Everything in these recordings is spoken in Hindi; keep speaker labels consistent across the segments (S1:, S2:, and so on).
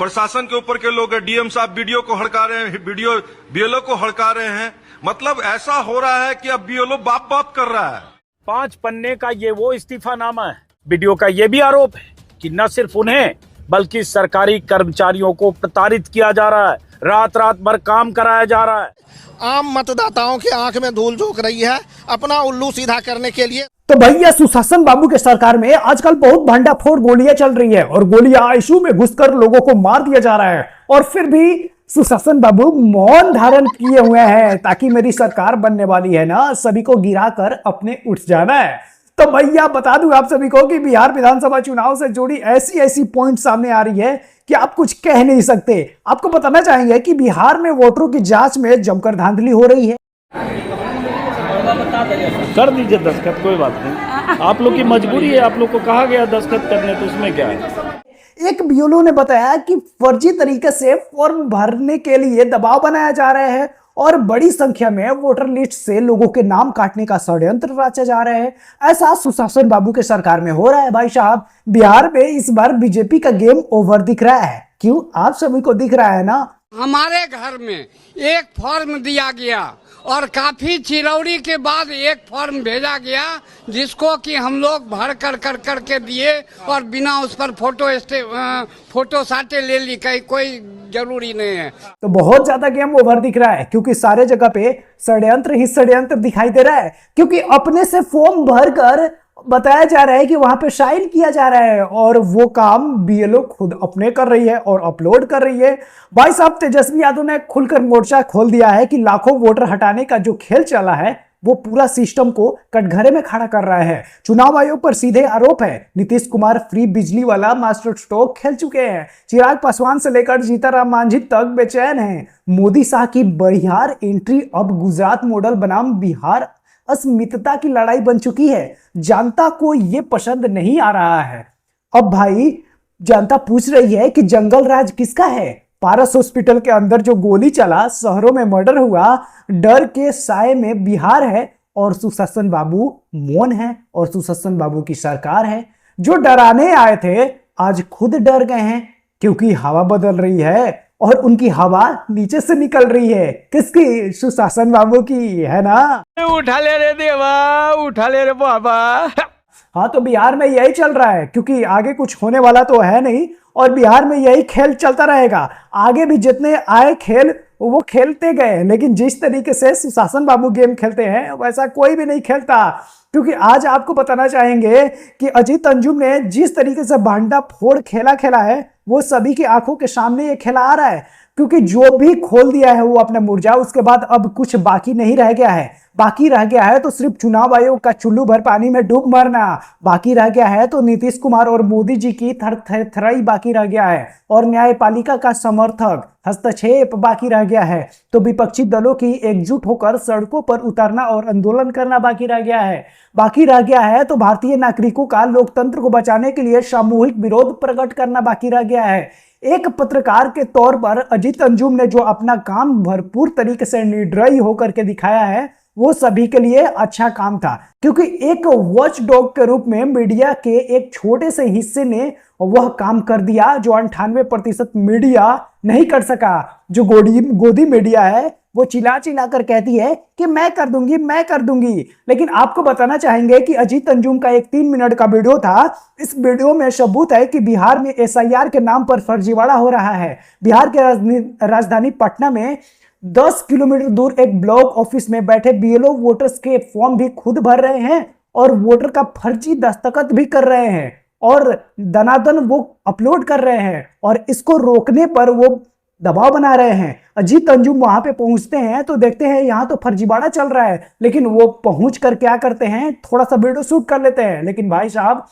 S1: प्रशासन के ऊपर के लोग हैं, डीएम साहब वीडियो को हड़का रहे हैं, वीडियो बीएलओ को हड़का रहे हैं। मतलब ऐसा हो रहा है कि अब बीएलओ बाप बाप कर रहा है।
S2: 5 पन्ने का ये वो इस्तीफानामा है। वीडियो का ये भी आरोप है कि न सिर्फ उन्हें बल्कि सरकारी कर्मचारियों को प्रताड़ित किया जा रहा है, रात रात भर काम कराया जा रहा है।
S3: आम मतदाताओं की आंख में धूल झोंक रही है अपना उल्लू सीधा करने के लिए।
S4: तो भैया सुशासन बाबू के सरकार में आजकल बहुत भंडाफोड़ गोलियां चल रही है और गोलियां आईसीयू में घुसकर लोगों को मार दिया जा रहा है, और फिर भी सुशासन बाबू मौन धारण किए हुए हैं ताकि मेरी सरकार बनने वाली है ना, सभी को गिराकर अपने उठ जाना है। तो भैया बता दूं आप सभी को कि बिहार विधानसभा चुनाव से जुड़ी ऐसी ऐसी पॉइंट सामने आ रही है कि आप कुछ कह नहीं सकते। आपको बताना चाहेंगे कि बिहार में वोटरों की जांच में जमकर धांधली हो रही है।
S2: कर दीजिए दस्तखत, कोई बात नहीं, आप लोग की मजबूरी है, आप लोग को कहा गया दस्तखत करने, तो उसमें क्या है।
S4: एक बीएलओ ने बताया कि फर्जी तरीके से फॉर्म भरने के लिए दबाव बनाया जा रहा है और बड़ी संख्या में वोटर लिस्ट से लोगों के नाम काटने का षड्यंत्र रचा जा रहा है। ऐसा सुशासन बाबू के सरकार में हो रहा है। भाई साहब, बिहार में इस बार बीजेपी का गेम ओवर दिख रहा है। क्यों? आप सभी को दिख रहा है ना।
S5: हमारे घर में एक फॉर्म दिया गया और काफी चिरौरी के बाद एक फॉर्म भेजा गया जिसको कि हम लोग भर कर के दिए और बिना उस पर फोटो साटे ले ली, कहीं कोई जरूरी नहीं है।
S4: तो बहुत ज्यादा गेम ओवर दिख रहा है क्योंकि सारे जगह पे षड्यंत्र ही षड्यंत्र दिखाई दे रहा है, क्योंकि अपने से फॉर्म भरकर बताया जा रहा है कि वहां पे साइन किया जा रहा है और वो काम बीएलओ खुद अपने कर रही है और अपलोड कर रही है। भाई साहब, तेजस्वी यादव ने खुलकर मोर्चा खोल दिया है कि लाखों वोटर हटाने का जो खेल चला है वो पूरा सिस्टम को कटघरे में खड़ा कर रहा है। चुनाव आयोग पर सीधे आरोप है, नीतीश कुमार फ्री बिजली वाला मास्टर स्ट्रोक खेल चुके हैं। चिराग पासवान से लेकर जीतनराम मांझी तक बेचैन हैं। मोदी शाह की बिहार एंट्री अब गुजरात मॉडल बनाम बिहार अस्मितता की लड़ाई बन चुकी है। जनता को यह पसंद नहीं आ रहा है। अब भाई जनता पूछ रही है कि जंगल राज किसका है। पारस हॉस्पिटल के अंदर जो गोली चला, शहरों में मर्डर हुआ, डर के साए में बिहार है और सुशासन बाबू मौन है और सुशासन बाबू की सरकार है। जो डराने आए थे आज खुद डर गए हैं क्योंकि हवा बदल रही है और उनकी हवा नीचे से निकल रही है। किसकी? सुशासन बाबू की, है ना।
S2: उठा ले रे देवा, उठा ले रे बाबा।
S4: हाँ, तो बिहार में यही चल रहा है क्योंकि आगे कुछ होने वाला तो है नहीं और बिहार में यही खेल चलता रहेगा। आगे भी जितने आए खेल वो खेलते गए, लेकिन जिस तरीके से सुशासन बाबू गेम खेलते हैं वैसा कोई भी नहीं खेलता। क्योंकि आज आपको बताना चाहेंगे कि अजीत अंजुम ने जिस तरीके से भांडा फोड़ खेला है वो सभी की आंखों के सामने ये खेला आ रहा है, क्योंकि जो भी खोल दिया है वो अपने मुर्जा, उसके बाद अब कुछ बाकी नहीं रह गया है। बाकी रह गया है तो सिर्फ चुनाव आयोग का चुल्लू भर पानी में डूब मरना। बाकी रह गया है तो नीतीश कुमार और मोदी जी की थरथराई बाकी रह गया है और न्यायपालिका का समर्थक हस्तक्षेप बाकी रह गया है। तो विपक्षी दलों की एकजुट होकर सड़कों पर उतरना और आंदोलन करना बाकी रह गया है। बाकी रह गया है तो भारतीय नागरिकों का लोकतंत्र को बचाने के लिए सामूहिक विरोध प्रकट करना बाकी रह गया है। एक पत्रकार के तौर पर अजीत अंजुम ने जो अपना काम भरपूर तरीके से निर्दयी होकर के दिखाया है वो सभी के लिए अच्छा काम था, क्योंकि एक वॉच डॉग के रूप में मीडिया के एक छोटे से हिस्से ने वह काम कर दिया जो 98% मीडिया नहीं कर सका। जो गोदी मीडिया है वो चिल्ला कर कहती है कि मैं कर दूंगी। लेकिन आपको बताना चाहेंगे कि अजीत अंजुम का एक 3 मिनट का वीडियो था। इस वीडियो में सबूत है कि बिहार में एसआईआर के नाम पर फर्जीवाड़ा हो रहा है। बिहार के राजधानी पटना में 10 किलोमीटर दूर एक ब्लॉक ऑफिस में बैठे बीएलओ वोटर्स के फॉर्म भी खुद भर रहे हैं और वोटर का फर्जी दस्तखत भी कर रहे हैं और दनादन वो अपलोड कर रहे हैं, और इसको रोकने पर वो दबाव बना रहे हैं। अजीत अंजुम वहां पे पहुंचते हैं तो देखते हैं यहाँ तो फर्जीवाड़ा चल रहा है, लेकिन वो पहुंच कर क्या करते हैं, थोड़ा सा वीडियो शूट कर लेते हैं। लेकिन भाई साहब,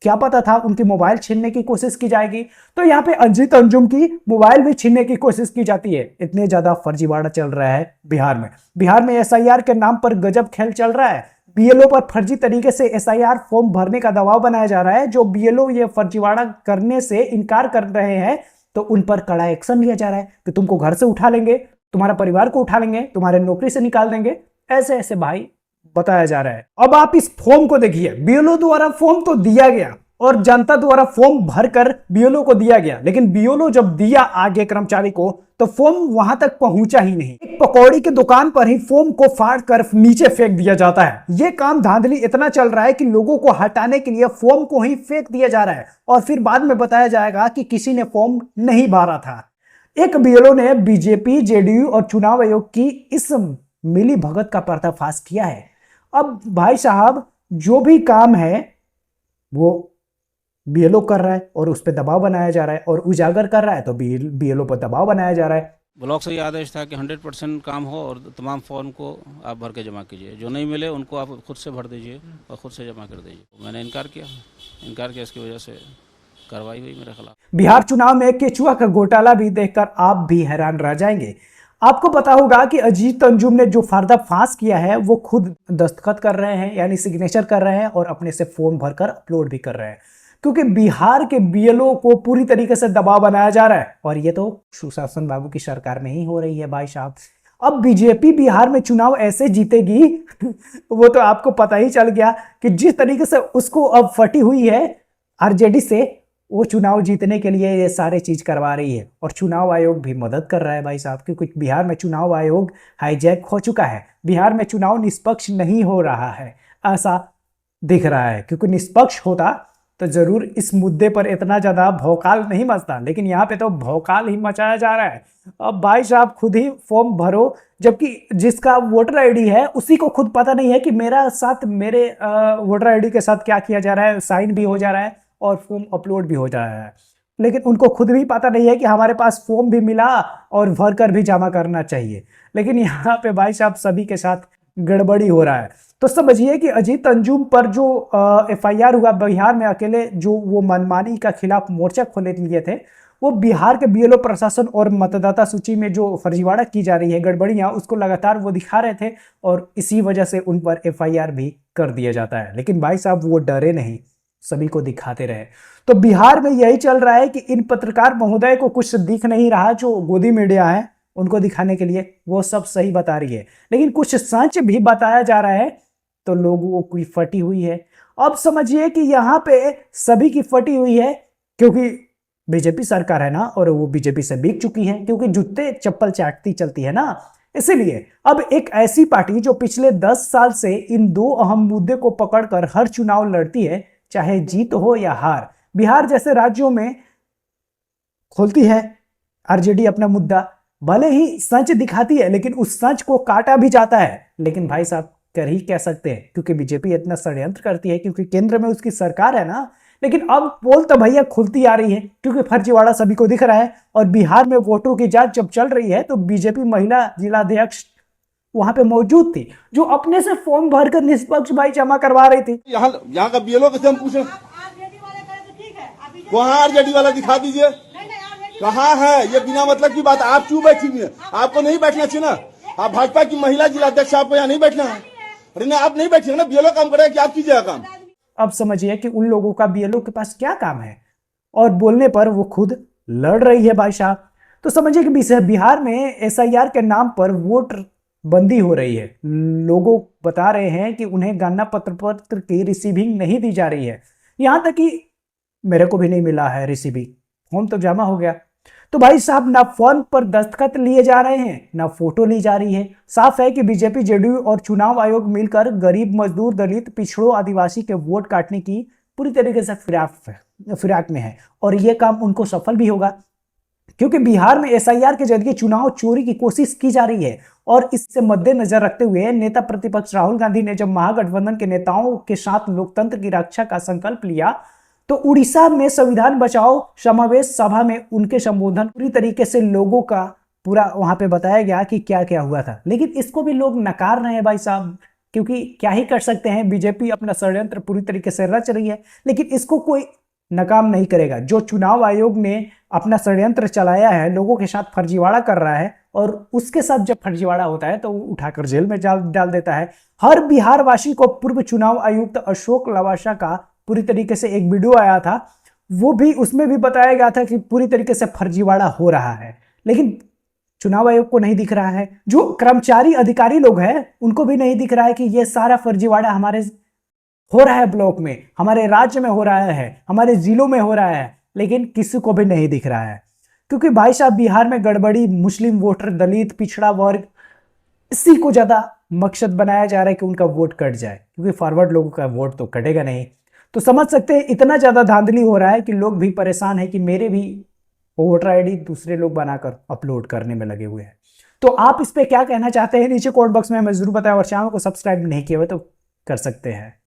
S4: क्या पता था उनकी मोबाइल छीनने की कोशिश की जाएगी, तो यहाँ पे अजीत अंजुम की मोबाइल भी छीनने की कोशिश की जाती है। इतने ज्यादा फर्जीवाड़ा चल रहा है बिहार में एसआईआर के नाम पर गजब खेल चल रहा है। बीएलओ पर फर्जी तरीके से एसआईआर फॉर्म भरने का दबाव बनाया जा रहा है। जो बीएलओ ये फर्जीवाड़ा करने से इनकार कर रहे हैं तो उन पर कड़ा एक्शन लिया जा रहा है कि तुमको घर से उठा लेंगे, तुम्हारा परिवार को उठा लेंगे, तुम्हारे नौकरी से निकाल देंगे। ऐसे भाई बताया जा रहा है। अब आप इस फॉर्म को देखिए, बीएलओ द्वारा फॉर्म तो दिया गया, और जनता द्वारा फॉर्म भरकर बीएलओ को दिया गया, लेकिन बीएलओ जब दिया आगे कर्मचारी को तो फॉर्म वहां तक पहुंचा ही नहीं। एक पकौड़ी की दुकान पर ही फॉर्म को फाड़ कर नीचे फेंक दिया जाता है। यह काम धांधली इतना चल रहा है कि लोगों को हटाने के लिए फॉर्म को ही फेंक दिया जा रहा है और फिर बाद में बताया जाएगा कि किसी ने फॉर्म नहीं भरा था। एक बीएलओ ने बीजेपी, जेडीयू और चुनाव आयोग की इस मिली भगत का पर्दाफाश किया है। अब भाई साहब जो भी काम है वो बीएलओ कर रहा है और उस पर दबाव बनाया जा रहा है, और उजागर कर रहा है तो बीएलओ पर दबाव बनाया जा रहा है।
S6: ब्लॉक से ये आदेश था कि 100% काम हो और तमाम फॉर्म को आप भर के जमा कीजिए, जो नहीं मिले उनको आप खुद से भर दीजिए और खुद से जमा कर दीजिए। मैंने इनकार किया, इसकी वजह से कार्रवाई हुई मेरे खिलाफ।
S4: बिहार चुनाव में केचुआ का घोटाला भी देखकर आप भी हैरान रह जाएंगे। आपको पता होगा कि अजीत अंजुम ने जो पर्दाफाश किया है वो खुद दस्तखत कर रहे हैं, यानी सिग्नेचर कर रहे हैं और अपने से फॉर्म भरकर अपलोड भी कर रहे हैं, क्योंकि बिहार के बीएलओ को पूरी तरीके से दबाव बनाया जा रहा है। और ये तो सुशासन बाबू की सरकार में ही हो रही है भाई साहब। अब बीजेपी बिहार में चुनाव ऐसे जीतेगी वो तो आपको पता ही चल गया कि जिस तरीके से उसको अब फटी हुई है आरजेडी से, वो चुनाव जीतने के लिए ये सारे चीज करवा रही है। और चुनाव आयोग भी मदद कर रहा है भाई साहब, क्योंकि बिहार में चुनाव आयोग हाईजैक हो चुका है। बिहार में चुनाव निष्पक्ष नहीं हो रहा है ऐसा दिख रहा है, क्योंकि निष्पक्ष होता तो जरूर इस मुद्दे पर इतना ज्यादा भौकाल नहीं मचता, लेकिन यहाँ पे तो भौकाल ही मचाया जा रहा है। अब भाई साहब खुद ही फॉर्म भरो, जबकि जिसका वोटर आईडी है उसी को खुद पता नहीं है कि मेरा साथ मेरे वोटर आईडी के साथ क्या किया जा रहा है, साइन भी हो जा रहा है और फॉर्म अपलोड भी हो जा रहा है, लेकिन उनको खुद भी पता नहीं है कि हमारे पास फॉर्म भी मिला और भर कर भी जमा करना चाहिए। लेकिन यहाँ पे भाई साहब सभी के साथ गड़बड़ी हो रहा है। तो समझिए कि अजीत अंजुम पर जो एफआईआर हुआ बिहार में, अकेले जो वो मनमानी का खिलाफ मोर्चा खोले लिए थे, वो बिहार के बीएलओ प्रशासन और मतदाता सूची में जो फर्जीवाड़ा की जा रही है, गड़बड़ियां, उसको लगातार वो दिखा रहे थे और इसी वजह से उन पर एफआईआर भी कर दिया जाता है। लेकिन भाई साहब वो डरे नहीं, सभी को दिखाते रहे। तो बिहार में यही चल रहा है कि इन पत्रकार महोदय को कुछ दिख नहीं रहा, जो गोदी मीडिया है उनको दिखाने के लिए वो सब सही बता रही है, लेकिन कुछ सच भी बताया जा रहा है तो लोगों की फटी हुई है। अब समझिए कि यहाँ पे सभी की फटी हुई है, क्योंकि बीजेपी सरकार है ना, और वो बीजेपी से बिक चुकी है, क्योंकि जूते चप्पल चाटती चलती है ना। इसीलिए अब एक ऐसी पार्टी जो पिछले 10 साल से इन दो अहम मुद्दे को पकड़कर हर चुनाव लड़ती है, चाहे जीत हो या हार, बिहार जैसे राज्यों में खोलती है आरजेडी अपना मुद्दा। भले ही सच दिखाती है, लेकिन उस सच को काटा भी जाता है। लेकिन भाई साहब कर ही कह सकते हैं, क्योंकि बीजेपी इतना षड्यंत्र करती है, क्योंकि केंद्र में उसकी सरकार है ना। लेकिन अब पोल तो भैया खुलती आ रही है, क्योंकि फर्जीवाड़ा सभी को दिख रहा है। और बिहार में वोटों की जांच जब चल रही है तो बीजेपी महिला जिलाध्यक्ष वहां पे मौजूद थी, जो अपने से फॉर्म भरकर निष्पक्ष भाई जमा करवा रही थी।
S7: यहाँ का बीएलओ कैसे हम पूछे, वहाँ आरजेडी वाला दिखा दीजिए, कहाँ है? ये बिना मतलब की बात। आप क्यों बैठी हुई है? आपको नहीं बैठना चाहिए ना। आप भाजपा की महिला जिलाध्यक्ष, आपको यहाँ नहीं बैठना है। अरे नहीं, आप नहीं बैठिए ना, बीएलओ काम करेगा कि आप कीजिएगा काम।
S4: अब समझिए कि उन लोगों का बीएलओ के पास क्या काम है, और बोलने पर वो खुद लड़ रही है भाई साहब। तो समझिए कि बिहार में एसआईआर के नाम पर वोट बंदी हो रही है। लोगों बता रहे हैं कि उन्हें गणना पत्र की रिसीविंग नहीं दी जा रही है। यहां तक कि मेरे को भी नहीं मिला है रिसीविंग, फॉर्म तो जमा हो गया। तो भाई साहब ना फॉर्म पर दस्तखत लिए जा रहे हैं, ना फोटो ली जा रही है। साफ है कि बीजेपी, जेडीयू और चुनाव आयोग मिलकर गरीब, मजदूर, दलित, पिछड़ों, आदिवासी के वोट काटने की पूरी तरीके से फिराक में है, और यह काम उनको सफल भी होगा, क्योंकि बिहार में एसआईआर के जरिए चुनाव चोरी की कोशिश की जा रही है। और इससे मद्देनजर रखते हुए नेता प्रतिपक्ष राहुल गांधी ने जब महागठबंधन के नेताओं के साथ लोकतंत्र की रक्षा का संकल्प लिया, तो उड़ीसा में संविधान बचाओ समावेश सभा में उनके संबोधन पूरी तरीके से लोगों का पूरा वहां पे बताया गया कि क्या क्या हुआ था। लेकिन इसको भी लोग नकार रहे हैं भाई साहब, क्योंकि क्या ही कर सकते हैं, बीजेपी अपना षड्यंत्र पूरी तरीके से रच रही है, लेकिन इसको कोई नाकाम नहीं करेगा। जो चुनाव आयोग ने अपना षड्यंत्र चलाया है, लोगों के साथ फर्जीवाड़ा कर रहा है, और उसके साथ जब फर्जीवाड़ा होता है तो वो उठाकर जेल में डाल देता है। हर बिहार वासी को पूर्व चुनाव आयुक्त अशोक लवासा का पूरी तरीके से एक वीडियो आया था, वो भी उसमें भी बताया गया था कि पूरी तरीके से फर्जीवाड़ा हो रहा है, लेकिन चुनाव आयोग को नहीं दिख रहा है। जो कर्मचारी अधिकारी लोग हैं उनको भी नहीं दिख रहा है कि ये सारा फर्जीवाड़ा हमारे हो रहा है ब्लॉक में, हमारे राज्य में हो रहा है, हमारे जिलों में हो रहा है, लेकिन किसी को भी नहीं दिख रहा है। क्योंकि भाई साहब बिहार में गड़बड़ी, मुस्लिम वोटर, दलित, पिछड़ा वर्ग, इसी को ज्यादा मकसद बनाया जा रहा है कि उनका वोट कट जाए, क्योंकि फॉरवर्ड लोगों का वोट तो कटेगा नहीं। तो समझ सकते हैं इतना ज्यादा धांधली हो रहा है कि लोग भी परेशान है कि मेरे भी वोटर आईडी दूसरे लोग बनाकर अपलोड करने में लगे हुए हैं। तो आप इस पे क्या कहना चाहते हैं नीचे कमेंट बॉक्स में हमें जरूर बताएं, और चैनल को सब्सक्राइब नहीं किया हुआ तो कर सकते हैं।